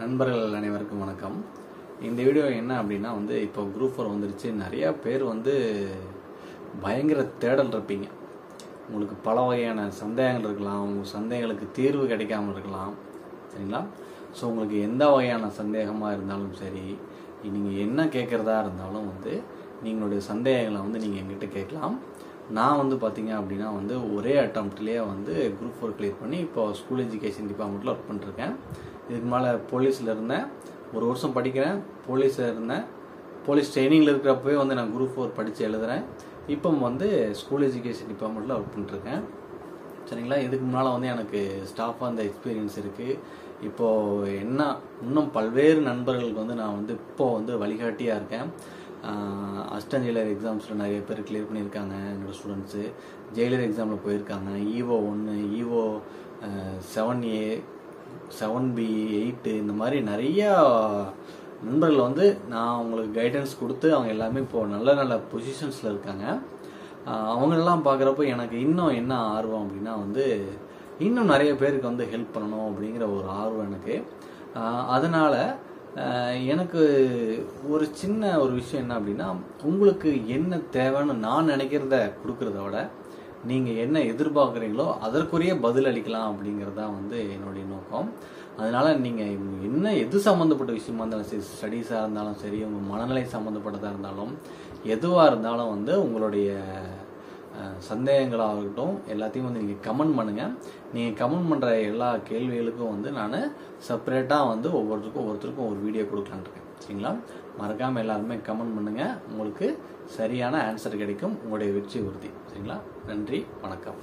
நண்பர்கள் அனைவருக்கும் வணக்கம். இந்த வீடியோ என்ன அப்படின்னா இப்போ குரூப் 4 வந்துருச்சு. நிறையா பேர் பயங்கர தேடல் இருப்பீங்க. உங்களுக்கு பல வகையான சந்தேகங்கள் இருக்கலாம். உங்கள் சந்தேகங்களுக்கு தீர்வு கிடைக்காமல் இருக்கலாம். சரிங்களா? ஸோ உங்களுக்கு எந்த வகையான சந்தேகமாக இருந்தாலும் சரி, நீங்கள் என்ன கேட்குறதா இருந்தாலும் நீங்களுடைய சந்தேகங்களை நீங்கள் எங்கிட்ட கேட்கலாம். நான் பார்த்தீங்க அப்படின்னா ஒரே அட்டம்ப்ட்லேயே குரூப் 4 கிளியர் பண்ணி இப்போ ஸ்கூல் எஜுகேஷன் டிபார்ட்மெண்ட்டில் ஒர்க் பண்ணிருக்கேன். இதுக்கு மேலே போலீஸில் இருந்தேன், 1 வருஷம் படிக்கிறேன். போலீஸில் இருந்தேன். போலீஸ் ட்ரைனிங்கில் இருக்கிறப்பவே நான் குரூப் 4 படித்து எழுதுகிறேன். இப்போ ஸ்கூல் எஜுகேஷன் டிபார்ட்மெண்ட்டில் ஒர்க் பண்ணிருக்கேன். சரிங்களா? இதுக்கு முன்னால் எனக்கு ஸ்டாஃபாக அந்த எக்ஸ்பீரியன்ஸ் இருக்குது. இப்போது இன்னும் பல்வேறு நண்பர்களுக்கு நான் இப்போது வழிகாட்டியாக இருக்கேன். அசிஸ்டன்ட் ஜெயிலர் எக்ஸாம்ஸில் நிறைய பேர் கிளியர் பண்ணியிருக்காங்க. என்னோடய ஸ்டூடெண்ட்ஸு ஜெயிலர் எக்ஸாமில் போயிருக்காங்க. EO 1, EO 7A, 7B, 8 இந்த மாதிரி நிறையா நண்பர்கள் நான் அவங்களுக்கு கைடன்ஸ் கொடுத்து அவங்க எல்லாமே இப்போது நல்ல நல்ல பொசிஷன்ஸில் இருக்காங்க. அவங்களெல்லாம் பார்க்குறப்போ எனக்கு இன்னும் என்ன ஆர்வம் அப்படின்னா இன்னும் நிறைய பேருக்கு ஹெல்ப் பண்ணணும் அப்படிங்கிற ஒரு ஆர்வம் எனக்கு. அதனால் எனக்கு ஒரு சின்ன ஒரு விஷயம் என்ன அப்படின்னா, உங்களுக்கு என்ன தேவைன்னு நான் நினைக்கிறத கொடுக்குறத விட நீங்கள் என்ன எதிர்பார்க்குறீங்களோ அதற்குரிய பதில் அளிக்கலாம் அப்படிங்கிறது தான் என்னுடைய நோக்கம். அதனால் நீங்கள் எது சம்மந்தப்பட்ட விஷயமா இருந்தாலும் சரி, ஸ்டடீஸாக இருந்தாலும் சரி, உங்கள் மனநிலை சம்மந்தப்பட்டதாக இருந்தாலும், எதுவாக இருந்தாலும் உங்களுடைய சந்தேகங்களாக இருக்கட்டும் எல்லாத்தையும் நீங்கள் கமெண்ட் பண்ணுங்கள். நீங்கள் கமெண்ட் பண்ணுற எல்லா கேள்விகளுக்கும் நான் செப்பரேட்டாக ஒவ்வொருத்தருக்கும் ஒரு வீடியோ கொடுக்கலான்னு இருக்கேன். சரிங்களா? மறக்காமல் எல்லாருமே கமெண்ட் பண்ணுங்கள். உங்களுக்கு சரியான ஆன்சர் கிடைக்கும். உங்களுடைய வெற்றி உறுதி. சரிங்களா? நன்றி, வணக்கம்.